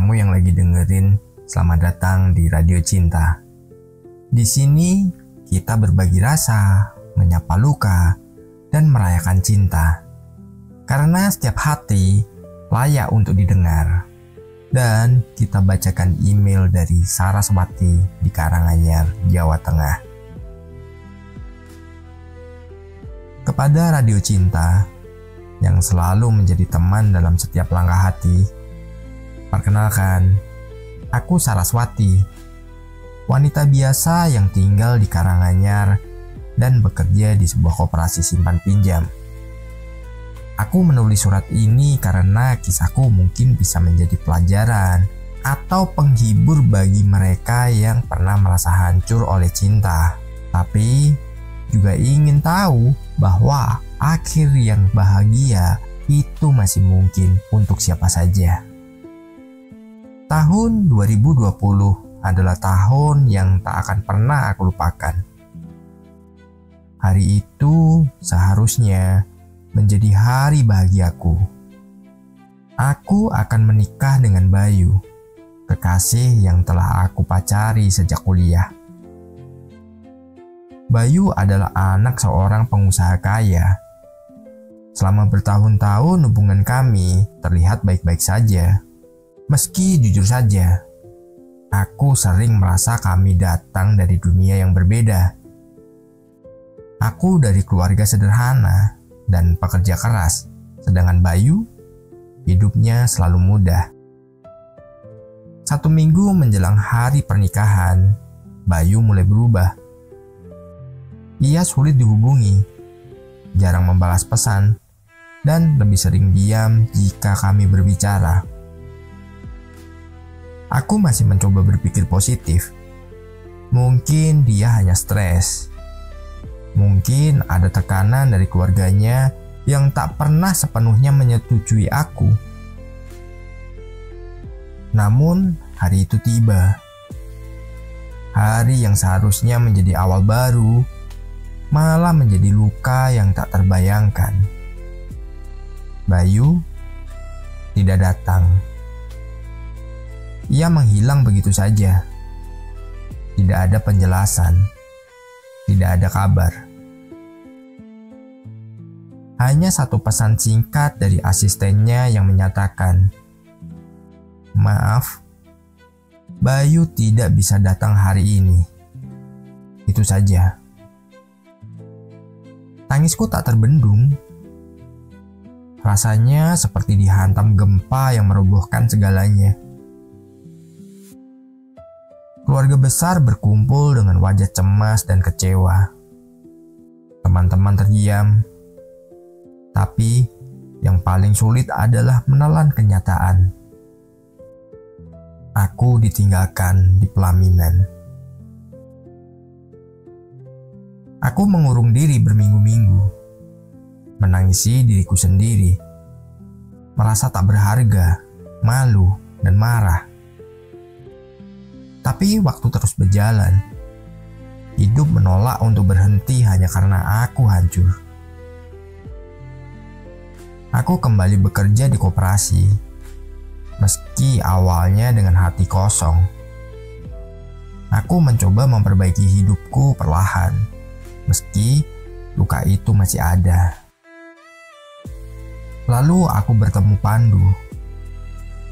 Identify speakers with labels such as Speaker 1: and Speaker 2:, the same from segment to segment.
Speaker 1: kamu yang lagi dengerin, selamat datang di Radio Cinta. Di sini kita berbagi rasa, menyapa luka, dan merayakan cinta. Karena setiap hati layak untuk didengar. Dan kita bacakan email dari Saraswati di Karanganyar, Jawa Tengah. Kepada Radio Cinta yang selalu menjadi teman dalam setiap langkah hati, perkenalkan, aku Saraswati, wanita biasa yang tinggal di Karanganyar dan bekerja di sebuah koperasi simpan pinjam. Aku menulis surat ini karena kisahku mungkin bisa menjadi pelajaran atau penghibur bagi mereka yang pernah merasa hancur oleh cinta, tapi juga ingin tahu bahwa akhir yang bahagia itu masih mungkin untuk siapa saja. Tahun 2020 adalah tahun yang tak akan pernah aku lupakan. Hari itu seharusnya menjadi hari bahagiaku. Aku akan menikah dengan Bayu, kekasih yang telah aku pacari sejak kuliah. Bayu adalah anak seorang pengusaha kaya. Selama bertahun-tahun hubungan kami terlihat baik-baik saja. Meski jujur saja, aku sering merasa kami datang dari dunia yang berbeda. Aku dari keluarga sederhana dan pekerja keras, sedangkan Bayu hidupnya selalu mudah. 1 minggu menjelang hari pernikahan, Bayu mulai berubah. Ia sulit dihubungi, jarang membalas pesan, dan lebih sering diam jika kami berbicara. Aku masih mencoba berpikir positif. Mungkin dia hanya stres. Mungkin ada tekanan dari keluarganya yang tak pernah sepenuhnya menyetujui aku. Namun, hari itu tiba. Hari yang seharusnya menjadi awal baru, malah menjadi luka yang tak terbayangkan. Bayu tidak datang. Ia menghilang begitu saja. Tidak ada penjelasan. Tidak ada kabar. Hanya satu pesan singkat dari asistennya yang menyatakan, "Maaf, Bayu tidak bisa datang hari ini." Itu saja. Tangisku tak terbendung. Rasanya seperti dihantam gempa yang merobohkan segalanya. Keluarga besar berkumpul dengan wajah cemas dan kecewa. Teman-teman terdiam. Tapi yang paling sulit adalah menelan kenyataan. Aku ditinggalkan di pelaminan. Aku mengurung diri berminggu-minggu, menangisi diriku sendiri, merasa tak berharga, malu, dan marah. Tapi waktu terus berjalan. Hidup menolak untuk berhenti hanya karena aku hancur. Aku kembali bekerja di koperasi, meski awalnya dengan hati kosong. Aku mencoba memperbaiki hidupku perlahan, meski luka itu masih ada. Lalu aku bertemu Pandu.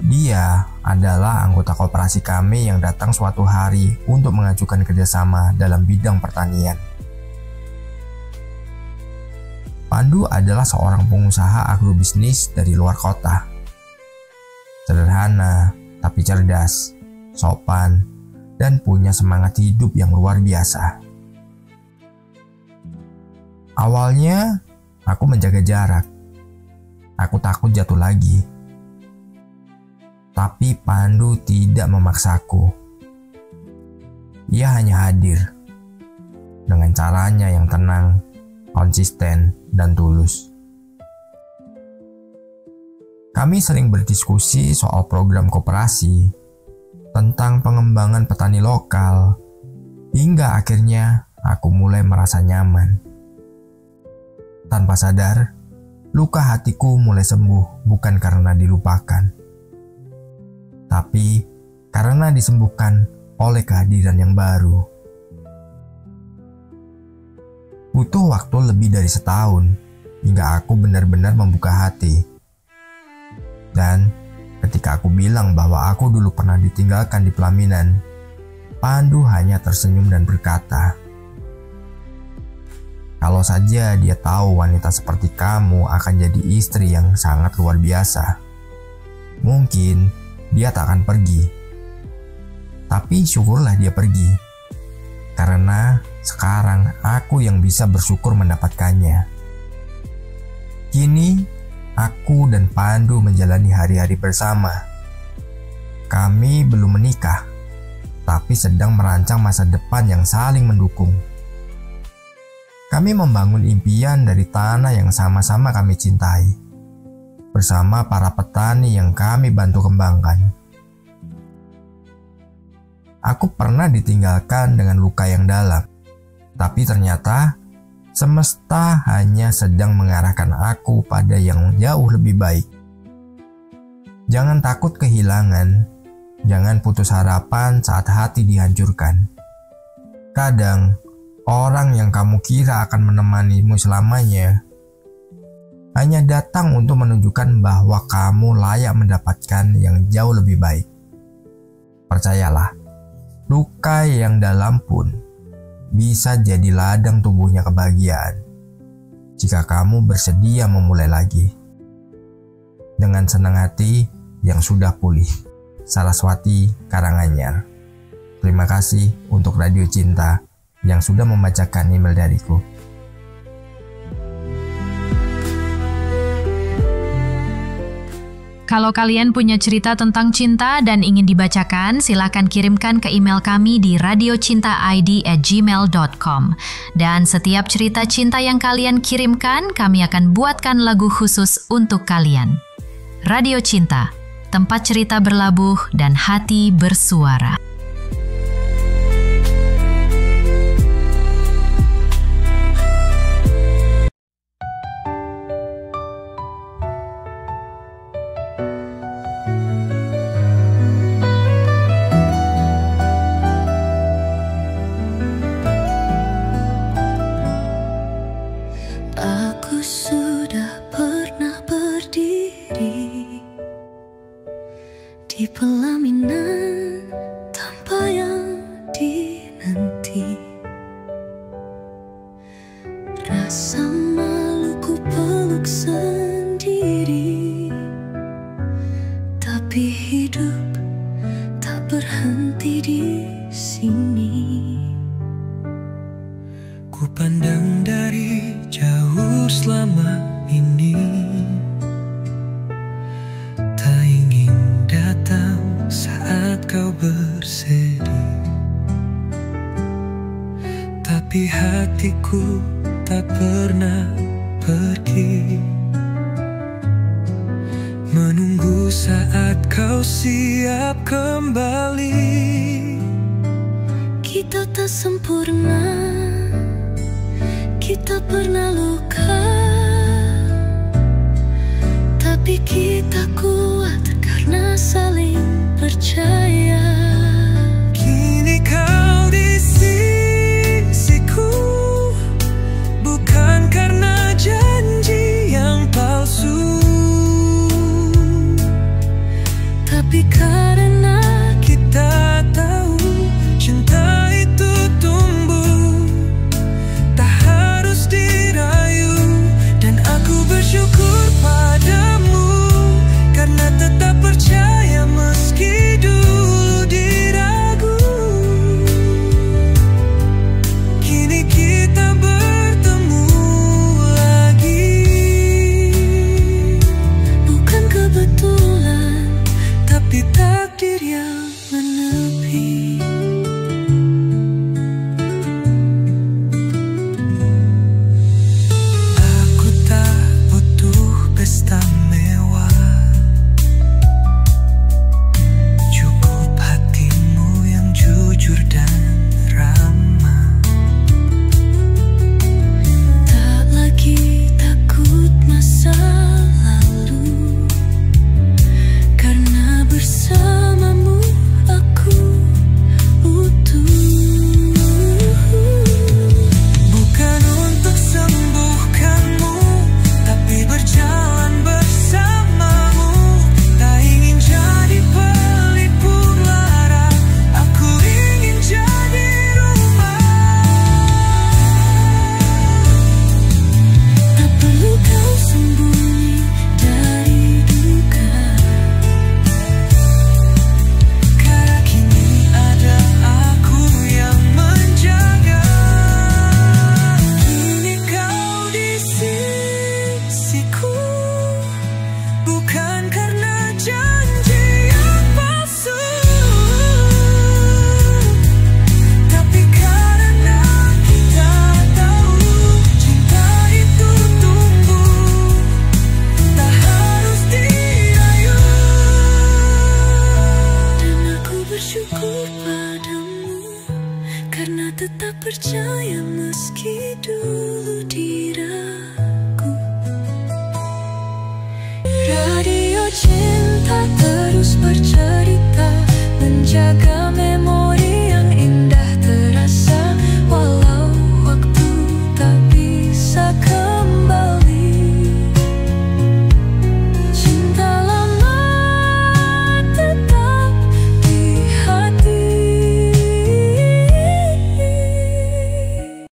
Speaker 1: Dia adalah anggota koperasi kami yang datang suatu hari untuk mengajukan kerjasama dalam bidang pertanian. Pandu adalah seorang pengusaha agrobisnis dari luar kota. Sederhana, tapi cerdas, sopan, dan punya semangat hidup yang luar biasa. Awalnya, aku menjaga jarak. Aku takut jatuh lagi. Tapi Pandu tidak memaksaku. Ia hanya hadir dengan caranya yang tenang, konsisten, dan tulus. Kami sering berdiskusi soal program koperasi, tentang pengembangan petani lokal, hingga akhirnya aku mulai merasa nyaman. Tanpa sadar, luka hatiku mulai sembuh bukan karena dilupakan, tapi karena disembuhkan oleh kehadiran yang baru. Butuh waktu lebih dari setahun hingga aku benar-benar membuka hati. Dan ketika aku bilang bahwa aku dulu pernah ditinggalkan di pelaminan, Pandu hanya tersenyum dan berkata, "Kalau saja dia tahu wanita seperti kamu akan jadi istri yang sangat luar biasa, mungkin dia tak akan pergi. Tapi syukurlah dia pergi, karena sekarang aku yang bisa bersyukur mendapatkannya." Kini, aku dan Pandu menjalani hari-hari bersama. Kami belum menikah, tapi sedang merancang masa depan yang saling mendukung. Kami membangun impian dari tanah yang sama-sama kami cintai, bersama para petani yang kami bantu kembangkan. Aku pernah ditinggalkan dengan luka yang dalam, tapi ternyata semesta hanya sedang mengarahkan aku pada yang jauh lebih baik. Jangan takut kehilangan, jangan putus harapan saat hati dihancurkan. Kadang, orang yang kamu kira akan menemanimu selamanya hanya datang untuk menunjukkan bahwa kamu layak mendapatkan yang jauh lebih baik. Percayalah, luka yang dalam pun bisa jadi ladang tumbuhnya kebahagiaan jika kamu bersedia memulai lagi. Dengan senang hati yang sudah pulih. Saraswati Karanganyar. Terima kasih untuk Radio Cinta yang sudah membacakan email dariku.
Speaker 2: Kalau kalian punya cerita tentang cinta dan ingin dibacakan, silakan kirimkan ke email kami di radiocintaid@gmail.com. Dan setiap cerita cinta yang kalian kirimkan, kami akan buatkan lagu khusus untuk kalian. Radio Cinta, tempat cerita berlabuh dan hati bersuara.
Speaker 3: Di pelaminan tanpa yang dinanti, rasa maluku peluk sendiri, tapi hidup tak berhenti di sini.
Speaker 4: Ku pandang dari jauh selama ini, saat kau bersedih, tapi hatiku tak pernah pergi, menunggu saat kau siap kembali.
Speaker 3: Kita tak sempurna, kita pernah luka, tapi kita kuat karena saling percaya.
Speaker 4: Kini kau di sisiku, bukan karena janji yang palsu,
Speaker 3: tapi karena
Speaker 4: kita tahu cinta itu tumbuh, tak harus dirayu. Dan aku bersyukur padamu karena tetap percaya meski dulu
Speaker 3: percaya meski dulu diragu. Radio Cinta terus bercerita, menjaga